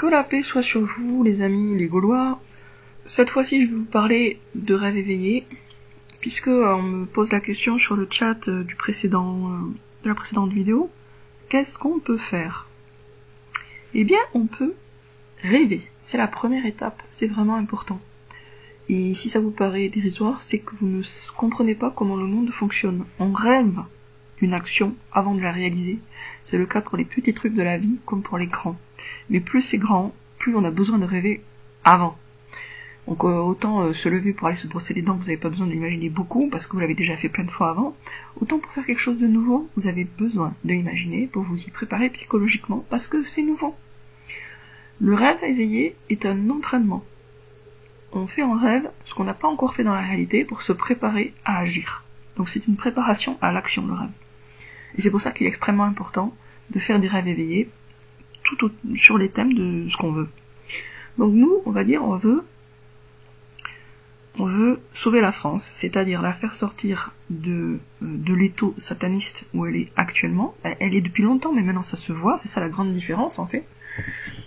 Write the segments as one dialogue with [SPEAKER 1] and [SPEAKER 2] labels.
[SPEAKER 1] Que la paix soit sur vous, les amis, les Gaulois. Cette fois-ci, je vais vous parler de rêve éveillé, puisque on me pose la question sur le chat de la précédente vidéo. Qu'est-ce qu'on peut faire? Eh bien, on peut rêver. C'est la première étape, c'est vraiment important. Et si ça vous paraît dérisoire, c'est que vous ne comprenez pas comment le monde fonctionne. On rêve d'une action avant de la réaliser. C'est le cas pour les petits trucs de la vie comme pour les grands. Mais plus c'est grand, plus on a besoin de rêver avant. Donc autant se lever pour aller se brosser les dents, vous n'avez pas besoin de l'imaginer beaucoup parce que vous l'avez déjà fait plein de fois avant. Autant pour faire quelque chose de nouveau, vous avez besoin de l'imaginer pour vous y préparer psychologiquement parce que c'est nouveau. Le rêve éveillé est un entraînement. On fait en rêve ce qu'on n'a pas encore fait dans la réalité pour se préparer à agir. Donc c'est une préparation à l'action, le rêve. Et c'est pour ça qu'il est extrêmement important de faire des rêves éveillés sur les thèmes de ce qu'on veut. Donc nous, on va dire, on veut sauver la France, c'est-à-dire la faire sortir de l'étau sataniste où elle est actuellement. Elle est depuis longtemps, mais maintenant ça se voit, c'est ça la grande différence en fait.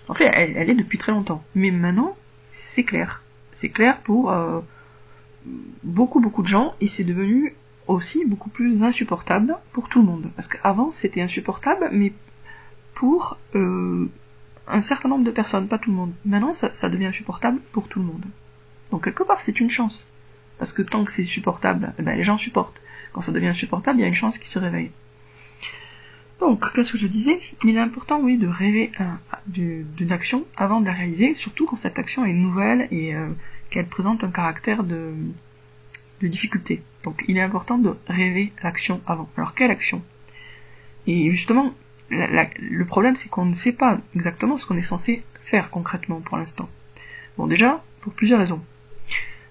[SPEAKER 1] En fait, elle est depuis très longtemps. Mais maintenant, c'est clair. C'est clair pour beaucoup de gens, et c'est devenu aussi beaucoup plus insupportable pour tout le monde. Parce qu'avant, c'était insupportable, mais pour un certain nombre de personnes, pas tout le monde. Maintenant, ça devient insupportable pour tout le monde. Donc quelque part, c'est une chance. Parce que tant que c'est supportable, les gens supportent. Quand ça devient insupportable, il y a une chance qu'ils se réveillent. Donc, qu'est-ce que je disais? Il est important, oui, de rêver d'une action avant de la réaliser, surtout quand cette action est nouvelle et qu'elle présente un caractère de difficulté. Donc, il est important de rêver l'action avant. Alors, quelle action? Et justement, le problème, c'est qu'on ne sait pas exactement ce qu'on est censé faire concrètement pour l'instant. Bon, déjà, pour plusieurs raisons.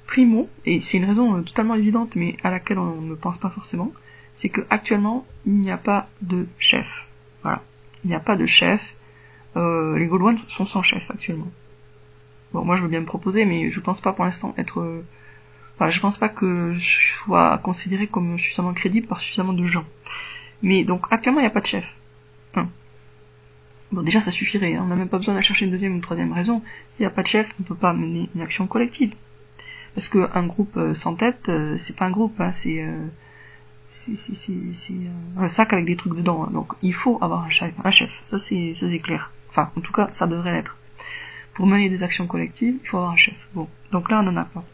[SPEAKER 1] Primo, et c'est une raison totalement évidente, mais à laquelle on ne pense pas forcément, c'est que actuellement il n'y a pas de chef. Voilà, il n'y a pas de chef. Les Gaulois sont sans chef actuellement. Bon, moi je veux bien me proposer, mais je pense pas pour l'instant être. Je pense pas que je sois considéré comme suffisamment crédible par suffisamment de gens. Mais donc actuellement il n'y a pas de chef. Bon, déjà ça suffirait. On n'a même pas besoin de chercher une deuxième ou une troisième raison. S'il n'y a pas de chef, on peut pas mener une action collective. Parce que un groupe sans tête, c'est pas un groupe, hein, c'est un sac avec des trucs dedans, hein. Donc il faut avoir un chef, ça c'est clair. Enfin, en tout cas, ça devrait l'être. Pour mener des actions collectives, il faut avoir un chef. Bon, donc là on en a pas.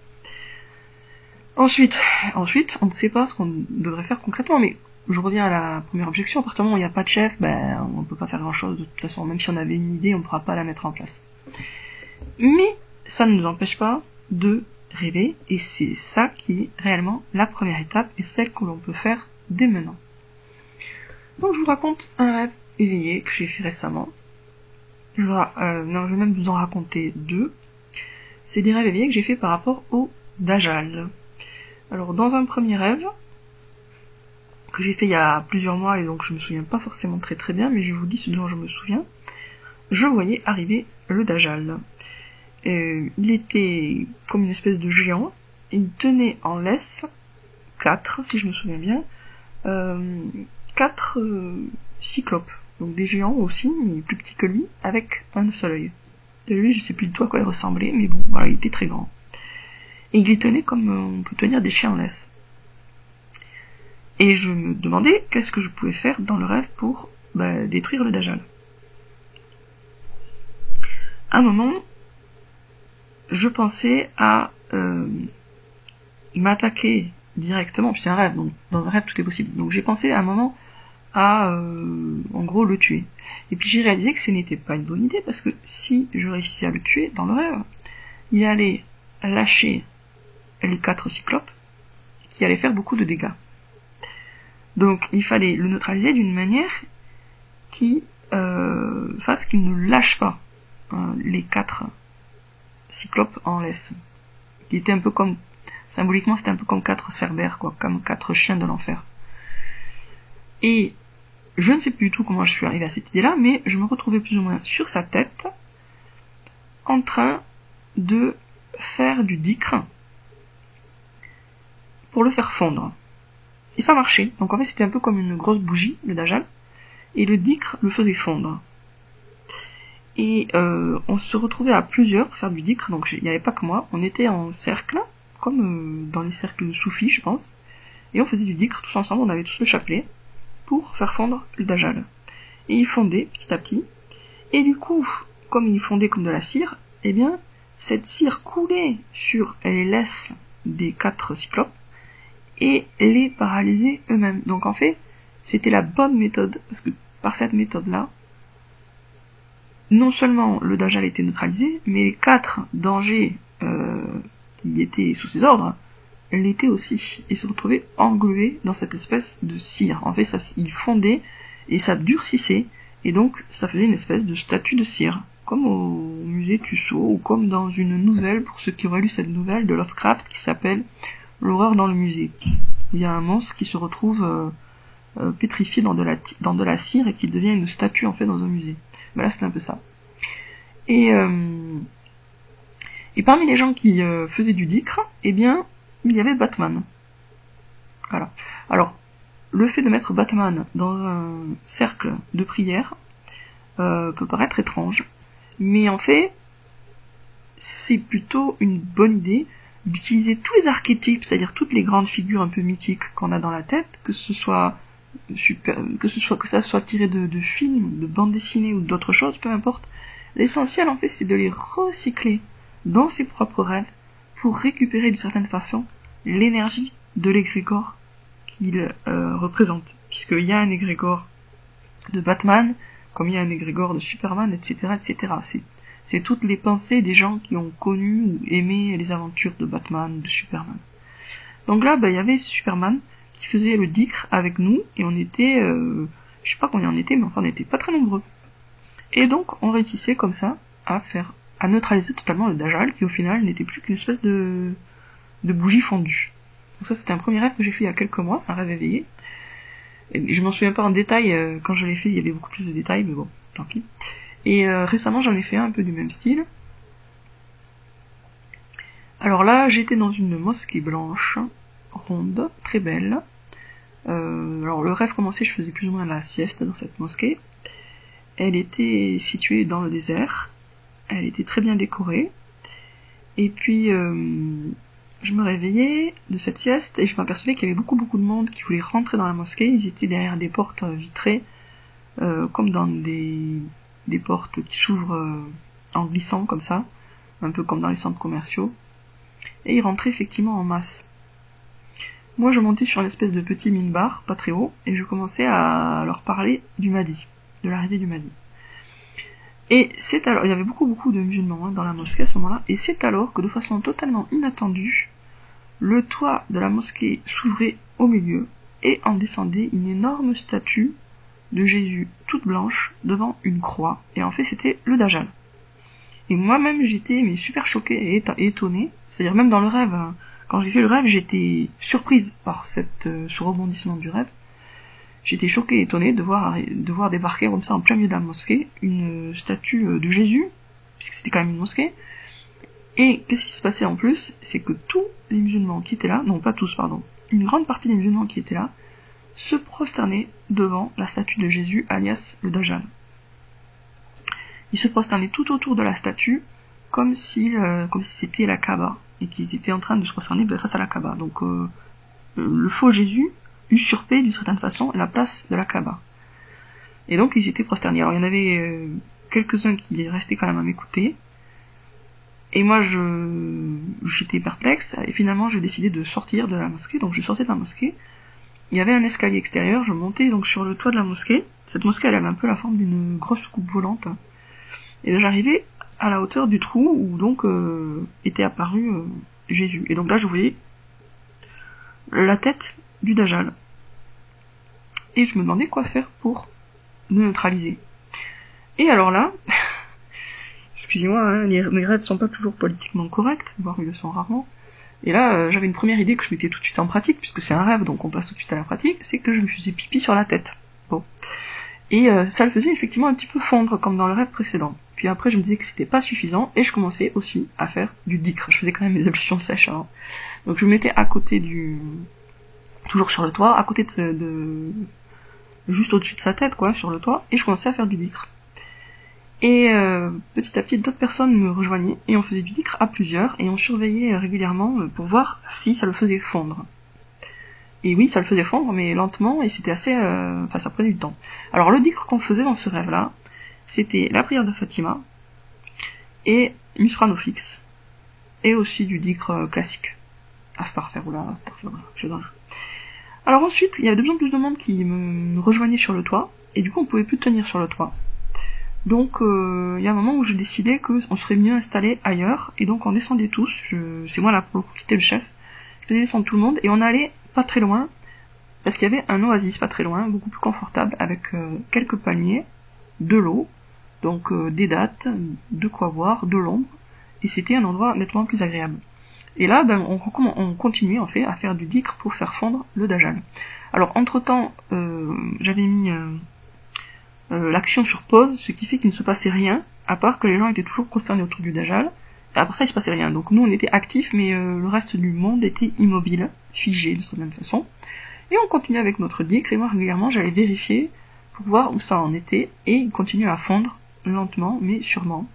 [SPEAKER 1] Ensuite, on ne sait pas ce qu'on devrait faire concrètement, mais je reviens à la première objection. À partir du moment où il n'y a pas de chef, on peut pas faire grand chose de toute façon. Même si on avait une idée, on ne pourra pas la mettre en place. Mais ça ne nous empêche pas de rêver, et c'est ça qui est réellement la première étape et celle que l'on peut faire dès maintenant. Donc je vous raconte un rêve éveillé que j'ai fait récemment. Je vais même vous en raconter deux. C'est des rêves éveillés que j'ai fait par rapport au Dajjal. Alors dans un premier rêve que j'ai fait il y a plusieurs mois, et donc je me souviens pas forcément très bien, mais je vous dis ce dont je me souviens, je voyais arriver le Dajjal. Il était comme une espèce de géant, il tenait en laisse 4, si je me souviens bien, 4 cyclopes, donc des géants aussi, mais plus petits que lui, avec un seul œil. Et lui, je sais plus du tout à quoi il ressemblait, mais bon, voilà, il était très grand. Et il les tenait comme on peut tenir des chiens en laisse. Et je me demandais qu'est-ce que je pouvais faire dans le rêve pour détruire le Dajjal. À un moment, je pensais à m'attaquer directement, puis c'est un rêve, donc dans un rêve tout est possible. Donc j'ai pensé à un moment à, en gros, le tuer. Et puis j'ai réalisé que ce n'était pas une bonne idée, parce que si je réussissais à le tuer dans le rêve, il allait lâcher les 4 cyclopes, qui allaient faire beaucoup de dégâts. Donc il fallait le neutraliser d'une manière qui fasse qu'il ne lâche pas les 4 cyclopes en laisse. Qui était un peu comme, symboliquement, c'était un peu comme 4 cerbères, quoi, comme 4 chiens de l'enfer. Et je ne sais plus du tout comment je suis arrivé à cette idée-là, mais je me retrouvais plus ou moins sur sa tête, en train de faire du dhikr pour le faire fondre. Et ça marchait. Donc en fait, c'était un peu comme une grosse bougie, le Dajjal, et le dhikr le faisait fondre. Et on se retrouvait à plusieurs pour faire du dhikr, donc il n'y avait pas que moi, on était en cercle, comme dans les cercles soufis je pense, et on faisait du dhikr tous ensemble, on avait tous le chapelet, pour faire fondre le dajjal. Et il fondait petit à petit, et du coup, comme il fondait comme de la cire, eh bien, cette cire coulait sur les laisses des 4 cyclopes, et les paralysait eux-mêmes. Donc en fait, c'était la bonne méthode, parce que par cette méthode-là, non seulement le dajjal était neutralisé, mais les 4 dangers qui étaient sous ses ordres l'étaient aussi, et se retrouvaient englués dans cette espèce de cire. En fait, ça, il fondait, et ça durcissait, et donc ça faisait une espèce de statue de cire, comme au musée Tussaud, ou comme dans une nouvelle, pour ceux qui auraient lu cette nouvelle de Lovecraft, qui s'appelle L'horreur dans le musée. Il y a un monstre qui se retrouve pétrifié dans de la cire, et qui devient une statue en fait dans un musée. Voilà, c'est un peu ça. Et parmi les gens qui faisaient du dhikr, eh bien, il y avait Batman. Voilà. Alors, le fait de mettre Batman dans un cercle de prière peut paraître étrange, mais en fait, c'est plutôt une bonne idée d'utiliser tous les archétypes, c'est-à-dire toutes les grandes figures un peu mythiques qu'on a dans la tête, que ça soit tiré de films, de bandes dessinées ou d'autres choses, peu importe. L'essentiel en fait c'est de les recycler dans ses propres rêves pour récupérer d'une certaine façon l'énergie de l'égrégore qu'il représente. Puisqu'il y a un égrégore de Batman, comme il y a un égrégore de Superman, etc., etc. C'est toutes les pensées des gens qui ont connu ou aimé les aventures de Batman, de Superman. Donc là, il y avait Superman qui faisait le dhikr avec nous, et on était, je sais pas combien on était, mais enfin on n'était pas très nombreux. Et donc on réussissait comme ça à neutraliser totalement le dajjal, qui au final n'était plus qu'une espèce de bougie fondue. Donc ça c'était un premier rêve que j'ai fait il y a quelques mois, un rêve éveillé. Et je m'en souviens pas en détail, quand je l'ai fait il y avait beaucoup plus de détails, mais bon, tant pis. Et récemment j'en ai fait un peu du même style. Alors là j'étais dans une mosquée blanche, ronde, très belle. Alors le rêve commençait, je faisais plus ou moins la sieste dans cette mosquée. Elle était située dans le désert, elle était très bien décorée, et puis je me réveillais de cette sieste et je m'apercevais qu'il y avait beaucoup de monde qui voulait rentrer dans la mosquée. Ils étaient derrière des portes vitrées, comme dans des portes qui s'ouvrent en glissant comme ça, un peu comme dans les centres commerciaux, et ils rentraient effectivement en masse. Moi je montais sur l'espèce de petit minbar, pas très haut, et je commençais à leur parler du Mahdi, de l'arrivée du Mahdi. Et c'est alors, il y avait beaucoup de musulmans dans la mosquée à ce moment-là, et c'est alors que de façon totalement inattendue, le toit de la mosquée s'ouvrait au milieu, et en descendait une énorme statue de Jésus toute blanche devant une croix, et en fait c'était le Dajjal. Et moi-même j'étais super choquée et étonnée, c'est-à-dire même dans le rêve, hein, quand j'ai fait le rêve j'étais surprise par ce rebondissement du rêve. J'étais choquée et étonnée de voir débarquer comme ça en plein milieu de la mosquée une statue de Jésus, puisque c'était quand même une mosquée. Et qu'est-ce qui se passait en plus, c'est que tous les musulmans qui étaient là, non pas tous pardon, une grande partie des musulmans qui étaient là, se prosternaient devant la statue de Jésus, alias le Dajjal. Ils se prosternaient tout autour de la statue, comme si c'était la Kaaba, et qu'ils étaient en train de se prosterner face à la Kaaba. Donc le faux Jésus usurpait d'une certaine façon la place de la Kaaba. Et donc ils étaient prosternés. Alors il y en avait quelques-uns qui restaient quand même à m'écouter, et moi j'étais perplexe, et finalement j'ai décidé de sortir de la mosquée. Donc je sortais de la mosquée, il y avait un escalier extérieur, je montais donc sur le toit de la mosquée. Cette mosquée elle avait un peu la forme d'une grosse coupe volante, et j'arrivais à la hauteur du trou où donc était apparu Jésus. Et donc là je voyais la tête du Dajjal. Et je me demandais quoi faire pour le neutraliser. Et alors là, excusez-moi, hein, mes rêves sont pas toujours politiquement corrects, voire ils le sont rarement. Et là, j'avais une première idée que je mettais tout de suite en pratique, puisque c'est un rêve, donc on passe tout de suite à la pratique, c'est que je me faisais pipi sur la tête. Bon. Et ça le faisait effectivement un petit peu fondre, comme dans le rêve précédent. Puis après, je me disais que c'était pas suffisant, et je commençais aussi à faire du dhikr. Je faisais quand même mes ablutions sèches avant. Donc je me mettais à côté toujours sur le toit, à côté juste au-dessus de sa tête, quoi, sur le toit, et je commençais à faire du dhikr. Et petit à petit, d'autres personnes me rejoignaient, et on faisait du dhikr à plusieurs, et on surveillait régulièrement pour voir si ça le faisait fondre. Et oui, ça le faisait fondre, mais lentement, et c'était assez... Enfin, ça prenait du temps. Alors, le dhikr qu'on faisait dans ce rêve-là, c'était la prière de Fatima, et Musprano-Fix, et aussi du dhikr classique. Astaghfirullah, je donne. Alors ensuite, il y avait de plus en plus de monde qui me rejoignait sur le toit, et du coup, on pouvait plus tenir sur le toit. Donc, il y a un moment où j'ai décidé qu'on serait mieux installé ailleurs, et donc on descendait tous, c'est moi là pour quitter le chef, je faisais descendre tout le monde, et on allait pas très loin, parce qu'il y avait un oasis pas très loin, beaucoup plus confortable, avec quelques palmiers, de l'eau, donc des dattes, de quoi boire, de l'ombre, et c'était un endroit nettement plus agréable. Et là, ben, on continuait en fait à faire du dhikr pour faire fondre le dajjal. Alors entre-temps, j'avais mis l'action sur pause, ce qui fait qu'il ne se passait rien, à part que les gens étaient toujours consternés autour du dajjal, et après ça il se passait rien. Donc nous on était actifs, mais le reste du monde était immobile, figé de cette même façon. Et on continuait avec notre dhikr, et moi régulièrement j'allais vérifier pour voir où ça en était, et il continuait à fondre lentement mais sûrement.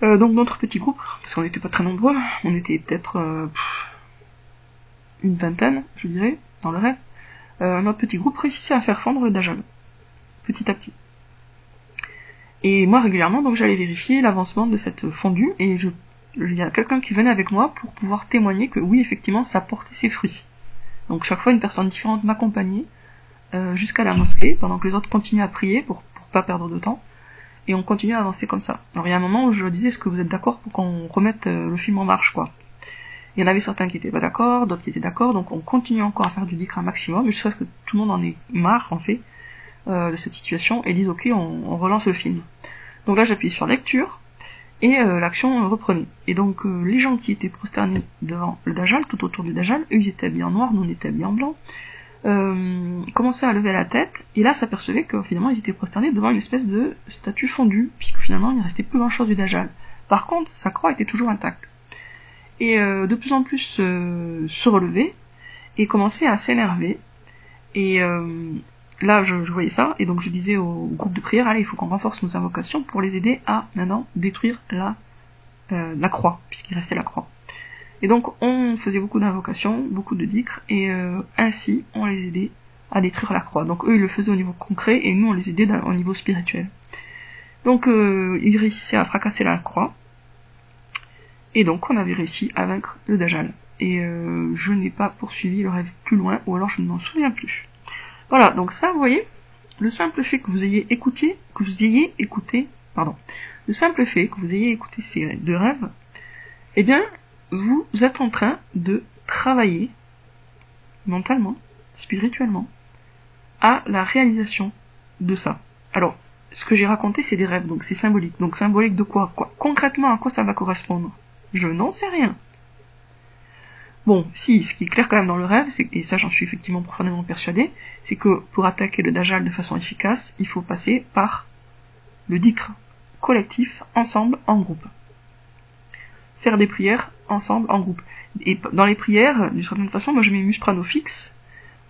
[SPEAKER 1] Donc notre petit groupe, parce qu'on n'était pas très nombreux, on était peut-être une vingtaine, je dirais, dans le rêve, notre petit groupe réussissait à faire fondre le dajjal, petit à petit. Et moi régulièrement, donc j'allais vérifier l'avancement de cette fondue, et il y a quelqu'un qui venait avec moi pour pouvoir témoigner que oui, effectivement, ça portait ses fruits. Donc chaque fois, une personne différente m'accompagnait jusqu'à la mosquée, pendant que les autres continuaient à prier pour pas perdre de temps. Et on continue à avancer comme ça. Alors il y a un moment où je disais, est-ce que vous êtes d'accord pour qu'on remette le film en marche, quoi. Il y en avait certains qui étaient pas d'accord, d'autres qui étaient d'accord, donc on continue encore à faire du dhikr un maximum, jusqu'à ce que tout le monde en ait marre, en fait, de cette situation, et dise, ok, on relance le film. Donc là, j'appuie sur lecture, et l'action reprenait. Et donc, les gens qui étaient prosternés devant le dajjal, tout autour du dajjal, eux, ils étaient habillés en noir, nous, on était habillés en blanc, commençaient à lever la tête, et là s'apercevaient que finalement ils étaient prosternés devant une espèce de statue fondue, puisque finalement il ne restait plus grand chose du dajjal. Par contre, sa croix était toujours intacte. Et de plus en plus se relever, et commençaient à s'énerver, et là je voyais ça, et donc je disais au groupe de prière, allez, il faut qu'on renforce nos invocations pour les aider à maintenant détruire la croix, puisqu'il restait la croix. Et donc on faisait beaucoup d'invocations, beaucoup de dhikr, et ainsi on les aidait à détruire la croix. Donc eux ils le faisaient au niveau concret, et nous on les aidait au niveau spirituel. Donc ils réussissaient à fracasser la croix, et donc on avait réussi à vaincre le dajjal. Et je n'ai pas poursuivi le rêve plus loin, ou alors je ne m'en souviens plus. Voilà, donc ça vous voyez, le simple fait que vous ayez écouté ces deux rêves, eh bien vous êtes en train de travailler mentalement, spirituellement, à la réalisation de ça. Alors, ce que j'ai raconté, c'est des rêves, donc c'est symbolique. Donc symbolique de quoi? Concrètement, à quoi ça va correspondre? Je n'en sais rien. Bon, si, ce qui est clair quand même dans le rêve, et ça j'en suis effectivement profondément persuadé, c'est que pour attaquer le dajjal de façon efficace, il faut passer par le dhikr collectif, ensemble, en groupe. Faire des prières ensemble, en groupe. Et dans les prières, d'une certaine façon, moi je mets Musprano-Fix,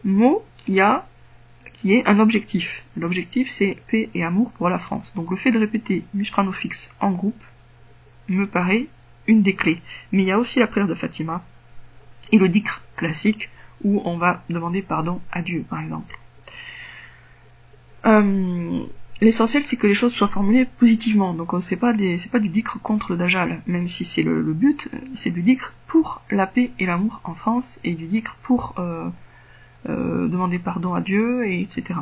[SPEAKER 1] mot qui est un objectif. L'objectif c'est paix et amour pour la France. Donc le fait de répéter Musprano-Fix en groupe me paraît une des clés. Mais il y a aussi la prière de Fatima et le dhikr classique où on va demander pardon à Dieu, par exemple. L'essentiel c'est que les choses soient formulées positivement. Donc c'est pas du dhikr contre le dajjal, même si c'est le but, c'est du dhikr pour la paix et l'amour en France, et du dhikr pour demander pardon à Dieu, et etc.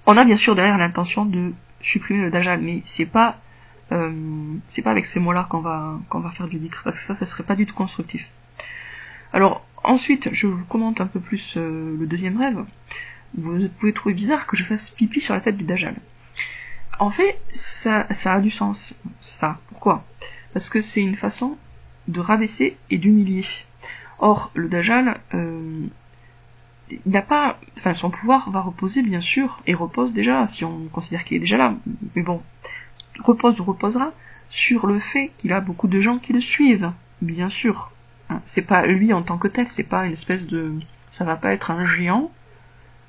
[SPEAKER 1] On a bien sûr derrière l'intention de supprimer le dajjal, mais c'est pas avec ces mots-là qu'on va faire du dhikr, parce que ça serait pas du tout constructif. Alors ensuite, je vous commente un peu plus le deuxième rêve. Vous pouvez trouver bizarre que je fasse pipi sur la tête du dajjal. En fait, ça a du sens, ça. Pourquoi? Parce que c'est une façon de rabaisser et d'humilier. Or, le dajjal, il n'a pas... Enfin, son pouvoir va reposer, bien sûr, et repose déjà, si on considère qu'il est déjà là. Mais bon, repose ou reposera sur le fait qu'il a beaucoup de gens qui le suivent, bien sûr. Hein, c'est pas lui en tant que tel, c'est pas une espèce de... Ça va pas être un géant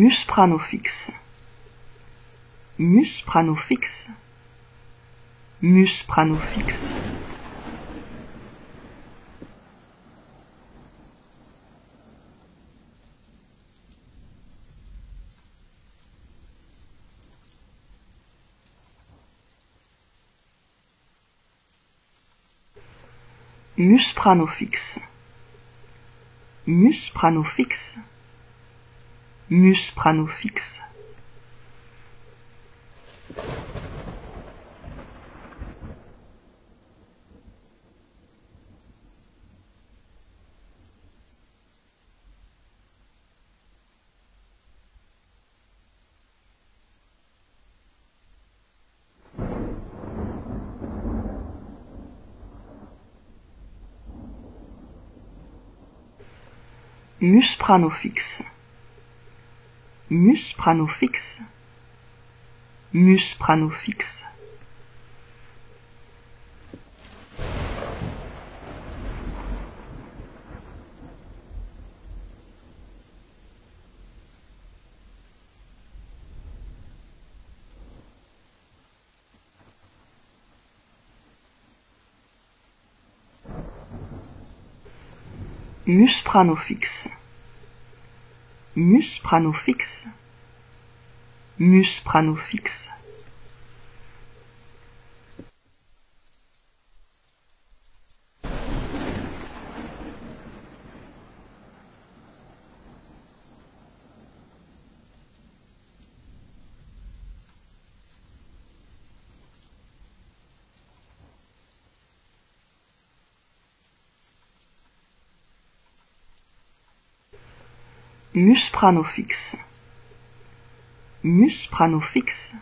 [SPEAKER 1] mus pranofix, mus pranofix, mus pranofix. Mus pranofix, mus pranofix, mus pranofix. Mus pranofix, mus pranofix, mus pranofix. Mus pranofix, mus pranofix, mus pranofix. Mus pranofix, mus pranofix,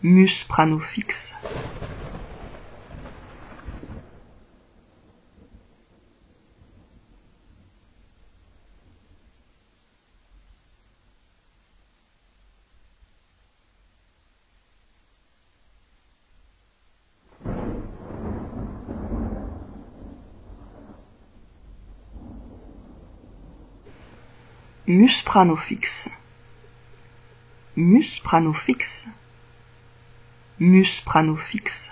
[SPEAKER 1] mus pranofix. Mus pranofix, mus pranofix, mus pranofix.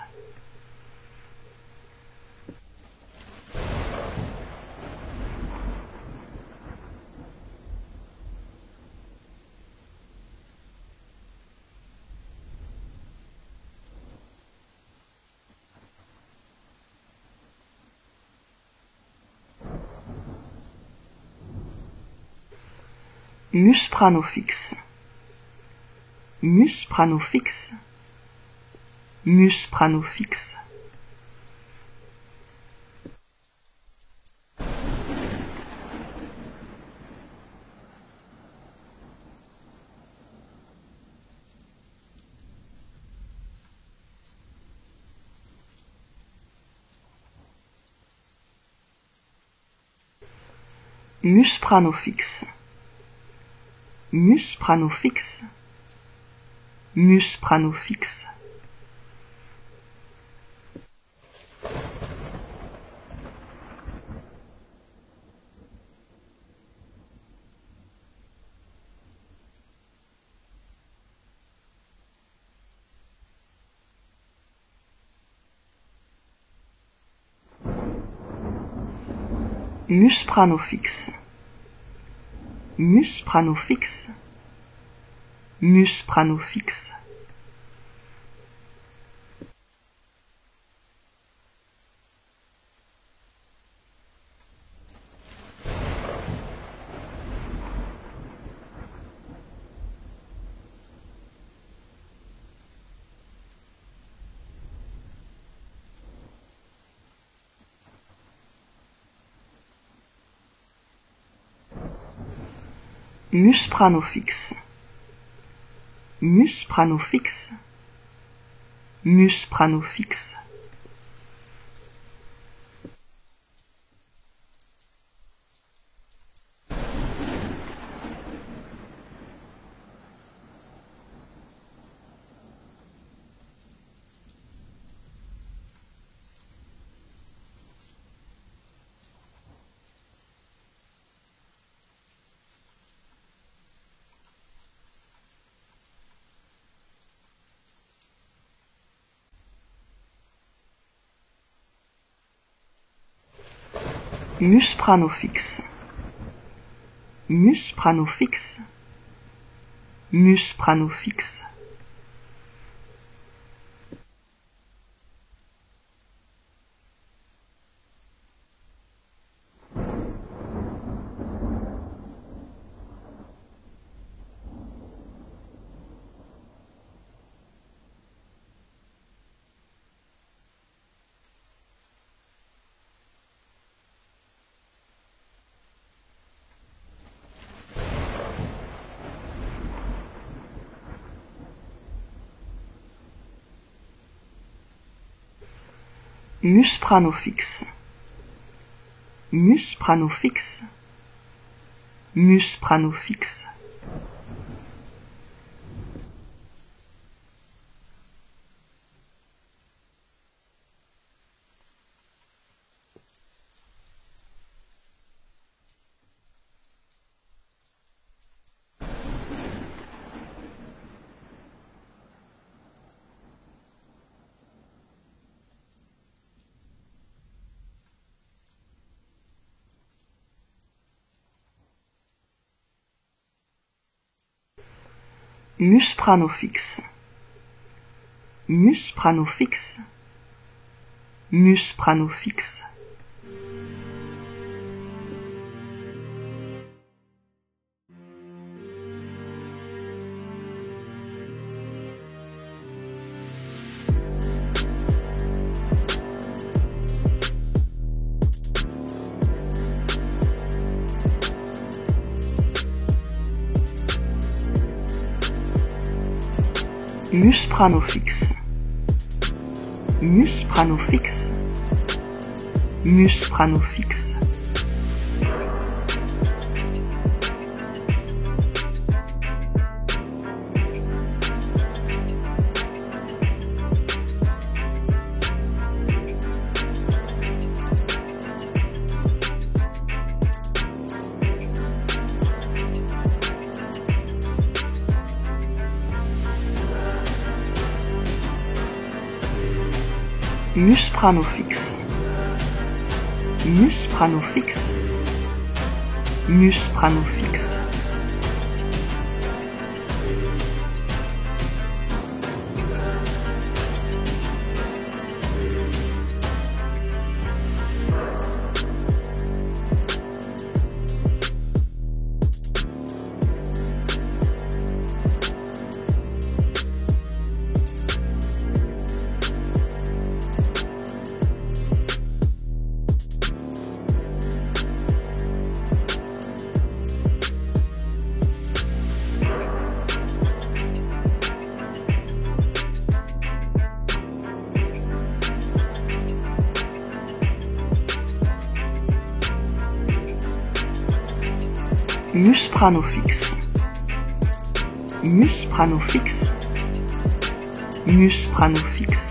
[SPEAKER 1] Mus pranofix, mus pranofix, mus pranofix. Mus pranofix, mus pranofix, mus pranofix. Mus pranofix, mus pranofix, mus pranofix. Mus pranofix, mus pranofix, mus pranofix. mus prano fixe, mus prano fixe, mus prano fixe. Mus prano fixe, mus prano fixe, mus prano fixe. Mus prano fixe, mus prano fixe, mus prano fixe. Mus prano fixe, mus prano fixe, mus prano fixe. Mus prano fixe, mus prano fixe, mus prano fixe. Mus prano fixe, mus prano fixe, mus prano fixe.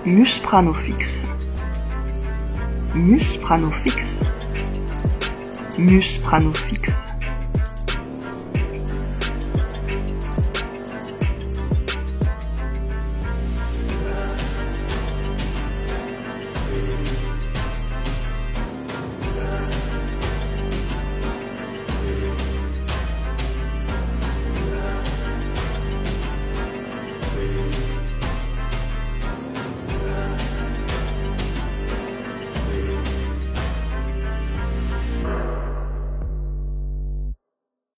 [SPEAKER 1] Mus prano fixe, mus prano fixe, mus prano fixe.